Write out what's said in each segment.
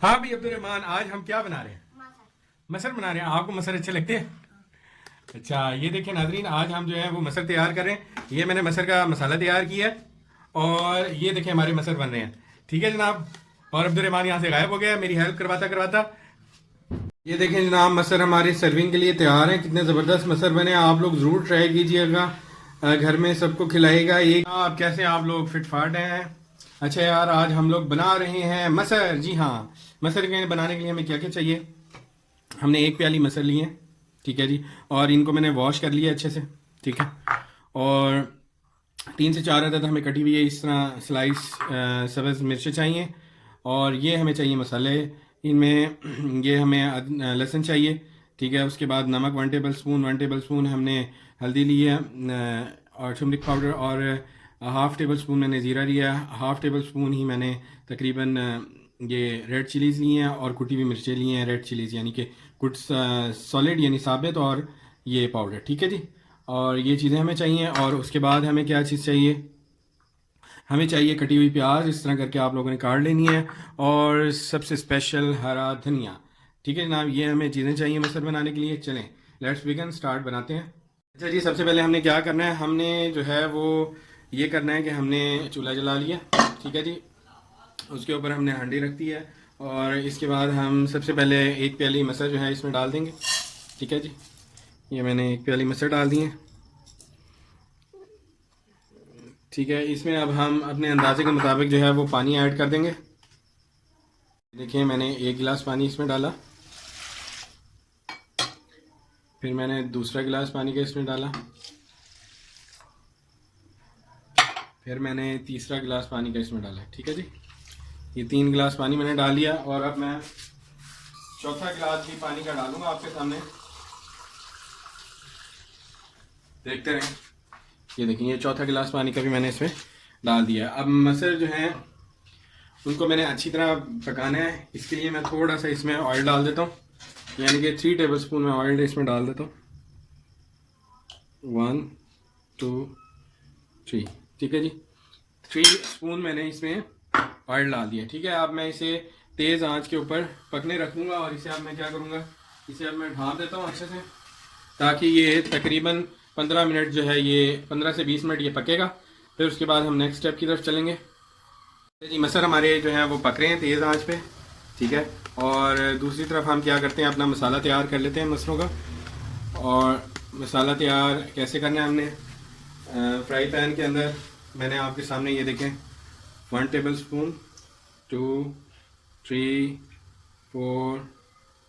हाँ भाई अब्दुल रहमान, आज हम क्या बना रहे हैं? मसर बना रहे हैं। आपको मसर अच्छे लगते हैं? अच्छा, ये देखिए नाजरीन, आज हम जो है वो मसर तैयार कर रहे हैं। ये मैंने मसर का मसाला तैयार किया है और ये देखिए हमारे मसर बन रहे हैं। ठीक है जनाब। और अब्दुल रहमान यहाँ से गायब हो गया मेरी हेल्प करवाता करवाता। ये देखें जनाब, मसर हमारे सर्विंग के लिए तैयार हैं। कितने ज़बरदस्त मसर बने, आप लोग ज़रूर ट्राई कीजिएगा। घर में सबको खिलाएगा ये। आप कैसे, आप लोग फिट फाट हैं? अच्छा यार, आज हम लोग बना रहे हैं मसर। जी हाँ, मसर के बनाने के लिए हमें क्या क्या चाहिए? हमने एक प्याली मसर लिए हैं, ठीक है जी। और इनको मैंने वॉश कर लिया अच्छे से, ठीक है। और 3 से 4 अदद हमें कटी हुई है इस तरह स्लाइस सब्ज़ मिर्चें चाहिए। और ये हमें चाहिए मसाले इनमें। ये हमें लहसुन चाहिए, ठीक है। उसके बाद नमक 1 टेबल स्पून हमने हल्दी ली है, और टर्मरिक पाउडर, और हाफ़ टेबल स्पून मैंने ज़ीरा लिया है। हाफ़ टेबल स्पून ही मैंने तकरीबन ये रेड चिलीज़ लिए हैं और कुटी हुई मिर्चें ली हैं। रेड चिलीज़ यानी कि कुछ सॉलिड यानी साबित, और ये पाउडर, ठीक है जी। और ये चीज़ें हमें चाहिए। और उसके बाद हमें क्या चीज़ चाहिए? हमें चाहिए कटी हुई प्याज, इस तरह करके आप लोगों ने काट लेनी है। और सबसे स्पेशल हरा धनिया, ठीक है जनाब। ये हमें चीज़ें चाहिए मसर बनाने के लिए। चलें, लेट्स बिगन, स्टार्ट बनाते हैं। अच्छा जी, सबसे पहले हमने क्या करना है? हमने जो है वो ये करना है कि हमने चूल्हा जला लिया, ठीक है जी। उसके ऊपर हमने हांडी रख दी है। और इसके बाद हम सबसे पहले एक प्याली मसर जो है इसमें डाल देंगे, ठीक है जी। ये मैंने एक प्याली मसर डाल दी है, ठीक है। इसमें अब हम अपने अंदाजे के मुताबिक जो है वो पानी ऐड कर देंगे। देखिए मैंने 1 गिलास पानी इसमें डाला, फिर मैंने दूसरा गिलास पानी का इसमें डाला, फिर मैंने तीसरा गिलास पानी का इसमें डाला, ठीक है जी। ये 3 गिलास पानी मैंने डाल लिया। और अब मैं चौथा गिलास भी पानी का डालूंगा आपके सामने, देखते रहें। ये देखिए, ये चौथा गिलास पानी का भी मैंने इसमें डाल दिया। अब मसर जो हैं उनको मैंने अच्छी तरह पकाना है। इसके लिए मैं थोड़ा सा इसमें ऑयल डाल देता हूँ, यानी कि 3 टेबल स्पून मैं ऑयल इसमें डाल देता हूँ। 1 2 3, ठीक है जी। 3 स्पून मैंने इसमें ऑयल डाल दिया, ठीक है। अब मैं इसे तेज़ आंच के ऊपर पकने रखूँगा। और इसे अब मैं क्या करूँगा, इसे अब मैं ढाँप देता हूँ अच्छे से, ताकि ये तकरीबन 15 मिनट जो है, ये 15 से 20 मिनट ये पकेगा। फिर उसके बाद हम नेक्स्ट स्टेप की तरफ चलेंगे। जी, मसर हमारे जो है वो पक रहे हैं तेज़ आंच पे, ठीक है। और दूसरी तरफ हम क्या करते हैं, अपना मसाला तैयार कर लेते हैं मसरों का। और मसाला तैयार कैसे करना है? हमने फ्राई पैन के अंदर मैंने आपके सामने ये देखें 1 table spoon, 2 3 4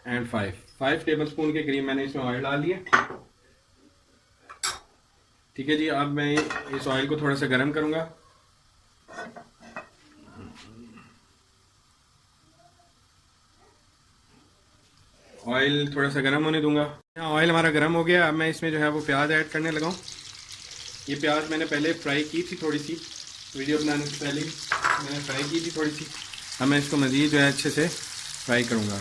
and 5 table spoon के करीब मैंने इसमें ऑयल डाल लिया, ठीक है जी। अब मैं इस ऑयल को थोड़ा सा गर्म करूँगा। ऑयल थोड़ा सा गर्म होने दूंगा। ऑयल हमारा गर्म हो गया। अब मैं इसमें जो है वो प्याज ऐड करने लगा हूँ। ये प्याज मैंने पहले फ्राई की थी, थोड़ी सी वीडियो बनाने से पहले मैंने फ्राई की थी थोड़ी सी। अब मैं इसको मज़ीद जो है अच्छे से फ्राई करूँगा,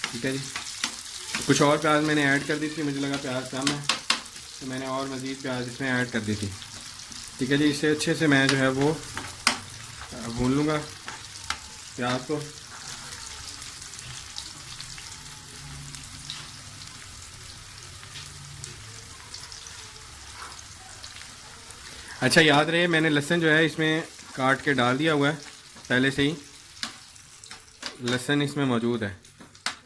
ठीक है जी। कुछ और प्याज मैंने ऐड कर दी थी, मुझे लगा प्याज कम है तो मैंने और मज़ीद प्याज इसमें ऐड कर दी थी, ठीक है जी। इससे अच्छे से मैं जो है वो भून लूँगा प्याज को। अच्छा, याद रहे मैंने लहसुन जो है इसमें काट के डाल दिया हुआ है, पहले से ही लहसुन इसमें मौजूद है,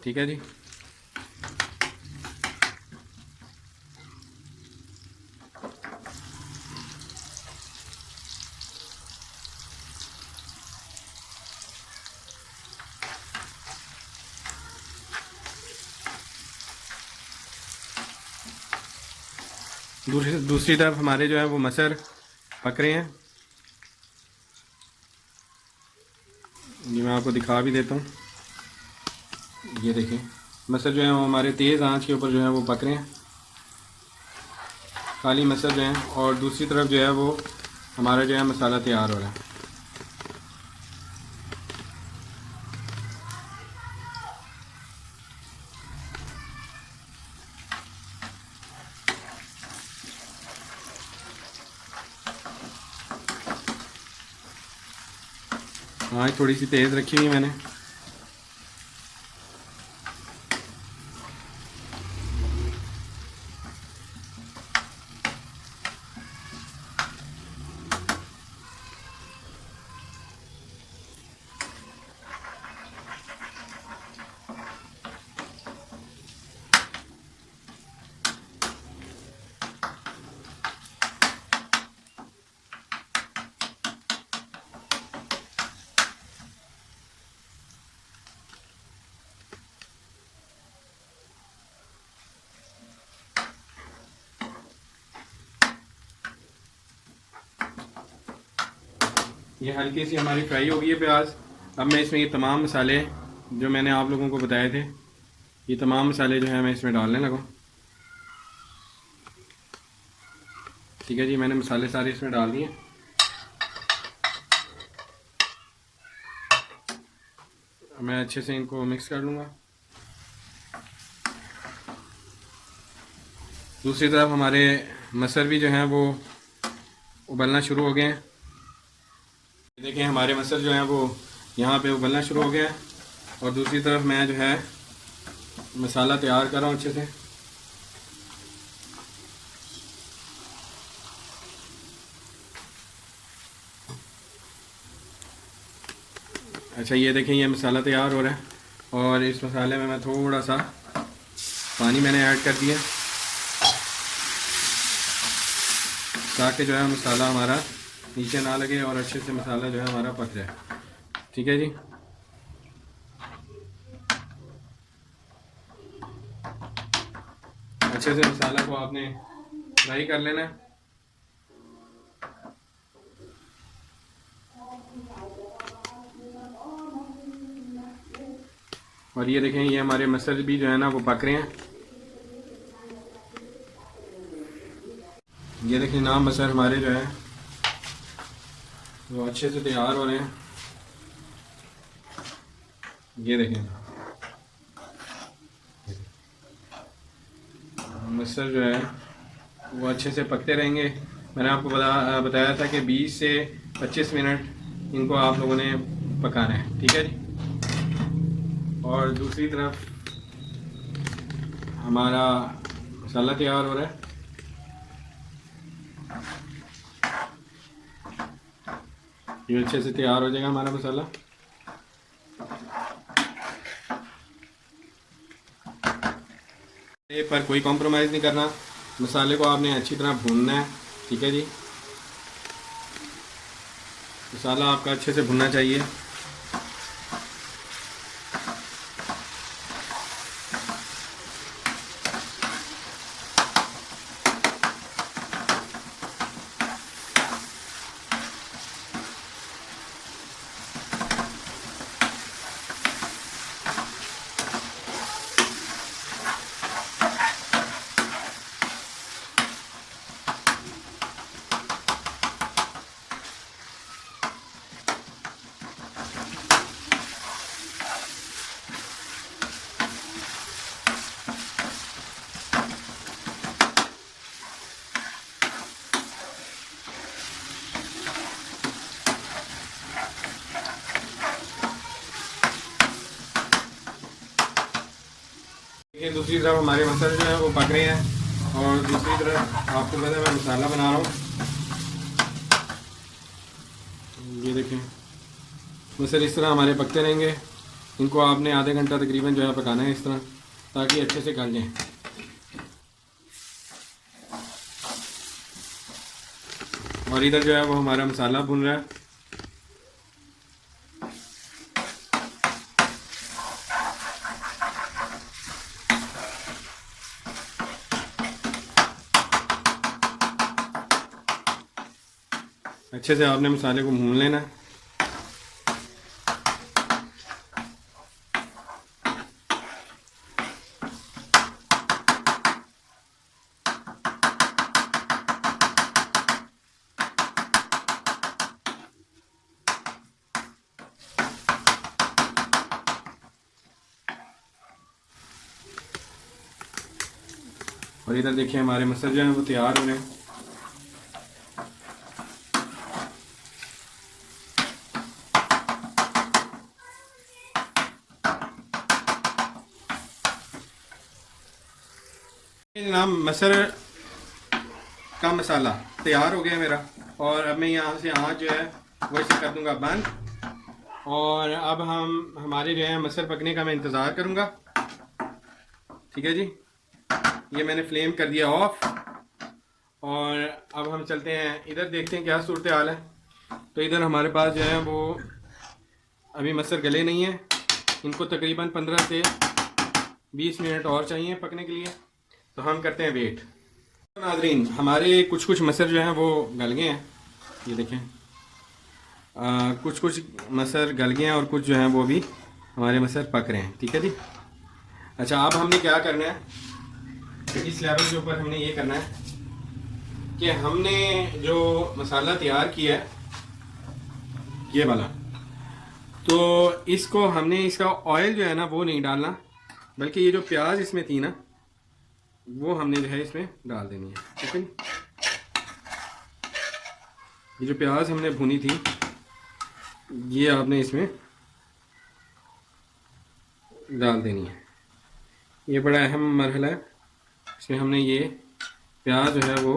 ठीक है जी। दूसरी तरफ हमारे जो है वो मसर पक रहे हैं। ये मैं आपको दिखा भी देता हूँ। ये देखें, मसर जो है वो हमारे तेज़ आंच के ऊपर जो है वो पक रहे हैं, खाली मसर जो है। और दूसरी तरफ जो है वो हमारा जो है मसाला तैयार हो रहा है। आँच थोड़ी सी तेज़ रखी हुई है मैंने। ये हल्की सी हमारी फ्राई हो गई है प्याज। अब मैं इसमें ये तमाम मसाले जो मैंने आप लोगों को बताए थे, ये तमाम मसाले जो है मैं इसमें डालने लगा। ठीक है जी, मैंने मसाले सारे इसमें डाल दिए। मैं अच्छे से इनको मिक्स कर लूँगा। दूसरी तरफ हमारे मसर भी जो हैं वो उबलना शुरू हो गए हैं। देखें हमारे मसर जो हैं वो यहाँ पे उबलना शुरू हो गया है। और दूसरी तरफ मैं जो है मसाला तैयार कर रहा हूँ अच्छे से। अच्छा, ये देखें ये मसाला तैयार हो रहा है और इस मसाले में मैं थोड़ा सा पानी मैंने ऐड कर दिया ताकि जो है मसाला हमारा नीचे ना लगे और अच्छे से मसाला जो है हमारा पक जाए। ठीक है जी, अच्छे से मसाला को आपने फ्राई कर लेना है। और ये देखें ये हमारे मसल भी जो है ना वो पक रहे हैं। ये देखें नाम मसल हमारे जो है वो अच्छे से तैयार हो रहे हैं। ये देखें मसल जो है वो अच्छे से पकते रहेंगे। मैंने आपको बताया था कि 20 से 25 मिनट इनको आप लोगों ने पकाना है। ठीक है जी, और दूसरी तरफ हमारा मसाला तैयार हो रहा है। ये अच्छे से तैयार हो जाएगा हमारा मसाला। पर कोई कॉम्प्रोमाइज़ नहीं करना, मसाले को आपने अच्छी तरह भूनना है। ठीक है जी, मसाला आपका अच्छे से भुनना चाहिए। देखिए दूसरी तरफ हमारे मसाले जो है वो पक रहे हैं और दूसरी तरफ आपको पता है मैं मसाला बना रहा हूँ। ये देखें मसाले इस तरह हमारे पकते रहेंगे। इनको आपने आधे घंटा तकरीबन जो है पकाना है इस तरह, ताकि अच्छे से गल जाएं। और इधर जो है वो हमारा मसाला भुन रहा है। अच्छे से आपने मसाले को भून लेना। और इधर देखिए हमारे मसाले जो हैं वो तैयार हो रहे हैं। जनाब मसर का मसाला तैयार हो गया मेरा, और अब मैं यहाँ से आँच जो है वो इसे कर दूँगा बंद। और अब हमारे जो है मसर पकने का मैं इंतज़ार करूँगा। ठीक है जी, ये मैंने फ्लेम कर दिया ऑफ। और अब हम चलते हैं इधर, देखते हैं क्या सूरत हाल है। तो इधर हमारे पास जो है वो अभी मसर गले नहीं है, इनको तकरीबन 15 से 20 मिनट और चाहिए पकने के लिए। तो हम करते हैं वेट। नाज़रीन, हमारे कुछ कुछ मसर जो हैं वो गल गए हैं, ये देखें। कुछ कुछ मसर गल गए हैं और कुछ जो हैं वो भी हमारे मसर पक रहे हैं। ठीक है जी। अच्छा, अब हमने क्या करना है, इस लेवल के ऊपर हमने ये करना है कि हमने जो मसाला तैयार किया है ये वाला, तो इसको हमने इसका ऑयल जो है ना वो नहीं डालना, बल्कि ये जो प्याज इसमें थी ना वो हमने जो है इसमें डाल देनी है। ठीक है, ये जो प्याज हमने भुनी थी ये आपने इसमें डाल देनी है। ये बड़ा अहम मरहला है, इसमें हमने ये प्याज जो है वो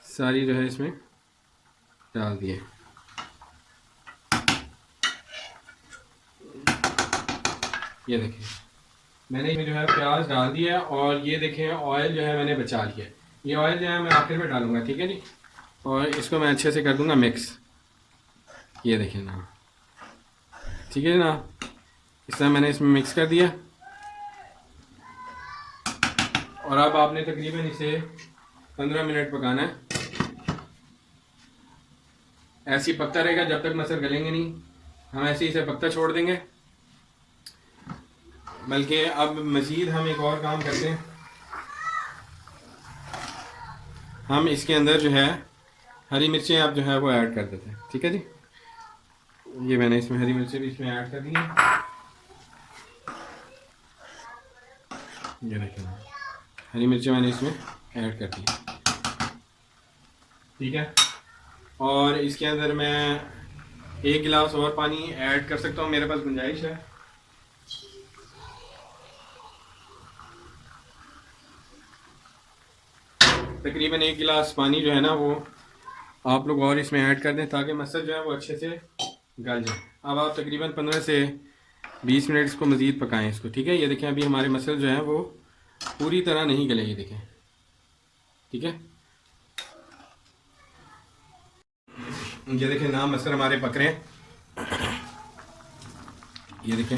सारी जो है इसमें डाल दिए। ये देखिए मैंने इसमें जो है प्याज डाल दिया, और ये देखें ऑयल जो है मैंने बचा लिया। ये ऑयल जो है मैं आखिर में डालूंगा। ठीक है जी, और इसको मैं अच्छे से कर दूंगा मिक्स। ये देखिए ना, ठीक है ना, इस तरह मैंने इसमें मिक्स कर दिया। और अब आपने तकरीबन इसे 15 मिनट पकाना है। ऐसे ही पकता रहेगा जब तक मसर गलेंगे नहीं, हम ऐसे ही इसे पकता छोड़ देंगे। बल्कि अब मज़ीद हम एक और काम करते हैं, हम इसके अंदर जो है हरी मिर्चें आप जो है वो ऐड कर देते हैं। ठीक है जी, ये मैंने इसमें हरी मिर्चें भी इसमें ऐड कर दी हैं। ये देखिए हरी मिर्चें मैंने इसमें ऐड कर दी। ठीक है, और इसके अंदर मैं 1 गिलास और पानी ऐड कर सकता हूँ, मेरे पास गुंजाइश है। तकरीबन 1 गिलास पानी जो है ना वो आप लोग और इसमें ऐड कर दें ताकि मसर जो है वो अच्छे से गल जाए। अब आप तकरीबन 15 से 20 मिनट इसको मज़ीद पकाएं इसको। ठीक है, ये देखें अभी हमारे मसर जो है वो पूरी तरह नहीं गले, ये देखें। ठीक है, ये देखें ना मसर हमारे पक रहे हैं। ये देखें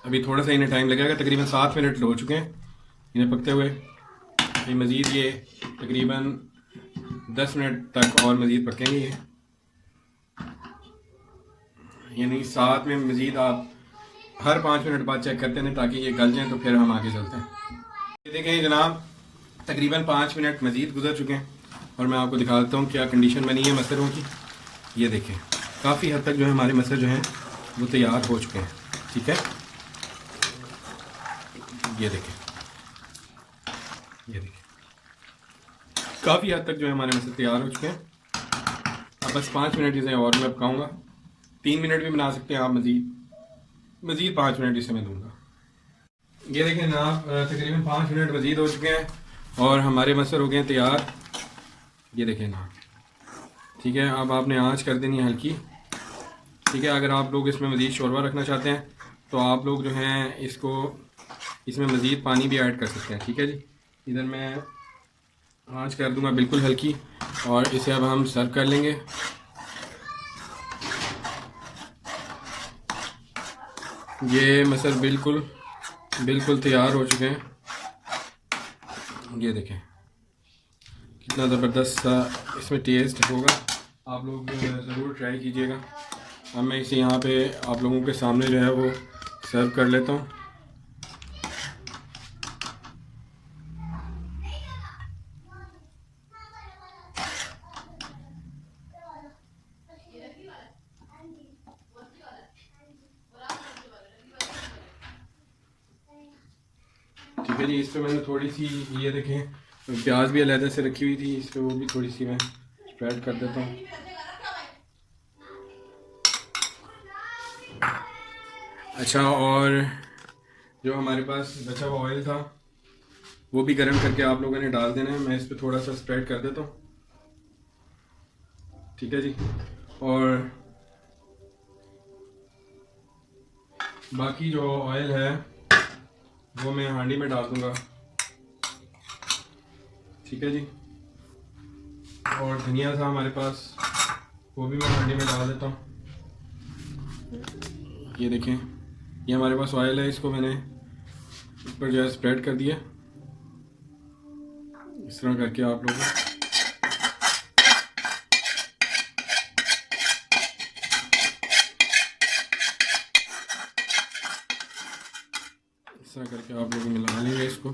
अभी थोड़ा सा इन्हें टाइम लगेगा, तकरीबन 7 मिनट हो चुके हैं इन्हें पकते हुए। ये मज़ीद ये तकरीबन 10 मिनट तक और मज़ीद पकेंगे ये, यानी 7 में मज़ीद आप हर 5 मिनट बाद चेक करते हैं ताकि ये गल जाएँ, तो फिर हम आगे चलते हैं। ये देखें जनाब तकरीबन 5 मिनट मज़ीद गुजर चुके हैं, और मैं आपको दिखा देता हूँ क्या कंडीशन बनी है मसरों की। ये देखें काफ़ी हद तक जो है हमारे मसर जो हैं वो तैयार हो चुके हैं। ठीक है, ये देखें, ये देखें काफ़ी हद तक जो है हमारे मसर तैयार हो चुके हैं। अब बस 5 मिनट इसे और मैं पकाऊँगा, 3 मिनट भी बना सकते हैं आप, मज़ीद 5 मिनट इसे मैं दूँगा। ये देखें ना तकरीबन 5 मिनट मज़ीद हो चुके हैं और हमारे मसर हो गए हैं तैयार। ये देखें ना, ठीक है, अब आपने आंच कर देनी है हल्की। ठीक है, अगर आप लोग इसमें मज़ीद शोरबा रखना चाहते हैं तो आप लोग जो हैं इसमें मज़ीद पानी भी ऐड कर सकते हैं। ठीक है जी, इधर मैं आंच कर दूंगा बिल्कुल हल्की, और इसे अब हम सर्व कर लेंगे। ये मसर बिल्कुल तैयार हो चुके हैं। ये देखें कितना ज़बरदस्त सा इसमें टेस्ट होगा, आप लोग ज़रूर ट्राई कीजिएगा। अब मैं इसे यहाँ पे आप लोगों के सामने जो है वो सर्व कर लेता हूँ। ठीक है जी, इस पर मैंने थोड़ी सी ये देखें प्याज भी अलग से रखी हुई थी, इस पर वो भी थोड़ी सी मैं स्प्रेड कर देता हूँ। अच्छा, और जो हमारे पास बचा हुआ ऑयल था वो भी गर्म करके आप लोगों ने डाल देना है। मैं इस पर थोड़ा सा स्प्रेड कर देता हूँ, ठीक है जी। और बाकी जो ऑयल है वो मैं हांडी में डाल दूँगा, ठीक है जी। और धनिया था हमारे पास, वो भी मैं हांडी में डाल देता हूँ। ये देखें, ये हमारे पास ऑयल है, इसको मैंने ऊपर जो है स्प्रेड कर दिया। इस तरह करके आप लोग इस तरह करके आप लोग मिला लेंगे इसको,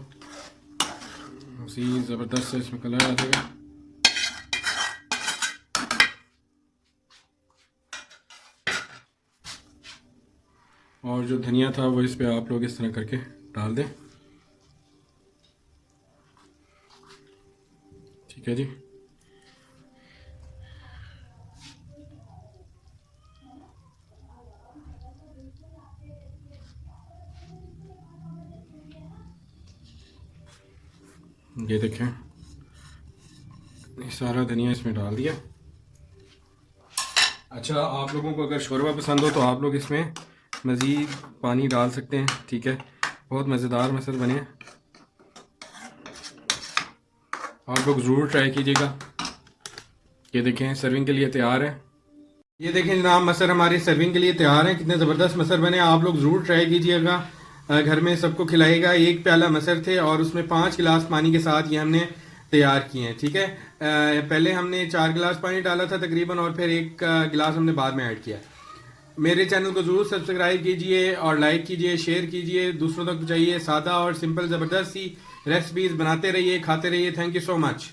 उसी ज़बरदस्त से इसमें कलर आ जाएगा। और जो धनिया था वो इस पे आप लोग इस तरह करके डाल दें, ठीक है जी। ये देखें, ये सारा धनिया इसमें डाल दिया। अच्छा, आप लोगों को अगर शोरबा पसंद हो तो आप लोग इसमें मज़ीद पानी डाल सकते हैं, ठीक है। बहुत मज़ेदार मसल बने, आप लोग ज़रूर ट्राई कीजिएगा। ये देखें, सर्विंग के लिए तैयार है। ये देखें जनाब, मसर हमारे सर्विंग के लिए तैयार हैं। कितने ज़बरदस्त मसर बने, आप लोग ज़रूर ट्राई कीजिएगा, घर में सबको खिलाएगा। 1 प्याला मसर थे और उसमें 5 गिलास पानी के साथ ये हमने तैयार किए हैं, ठीक है। पहले हमने 4 गिलास पानी डाला था तकरीबन, और फिर 1 गिलास हमने बाद में ऐड किया। मेरे चैनल को ज़रूर सब्सक्राइब कीजिए और लाइक कीजिए, शेयर कीजिए, दूसरों तक पहुँचाइए। सादा और सिंपल ज़बरदस्त सी रेसिपीज़ बनाते रहिए, खाते रहिए। Thank you so much.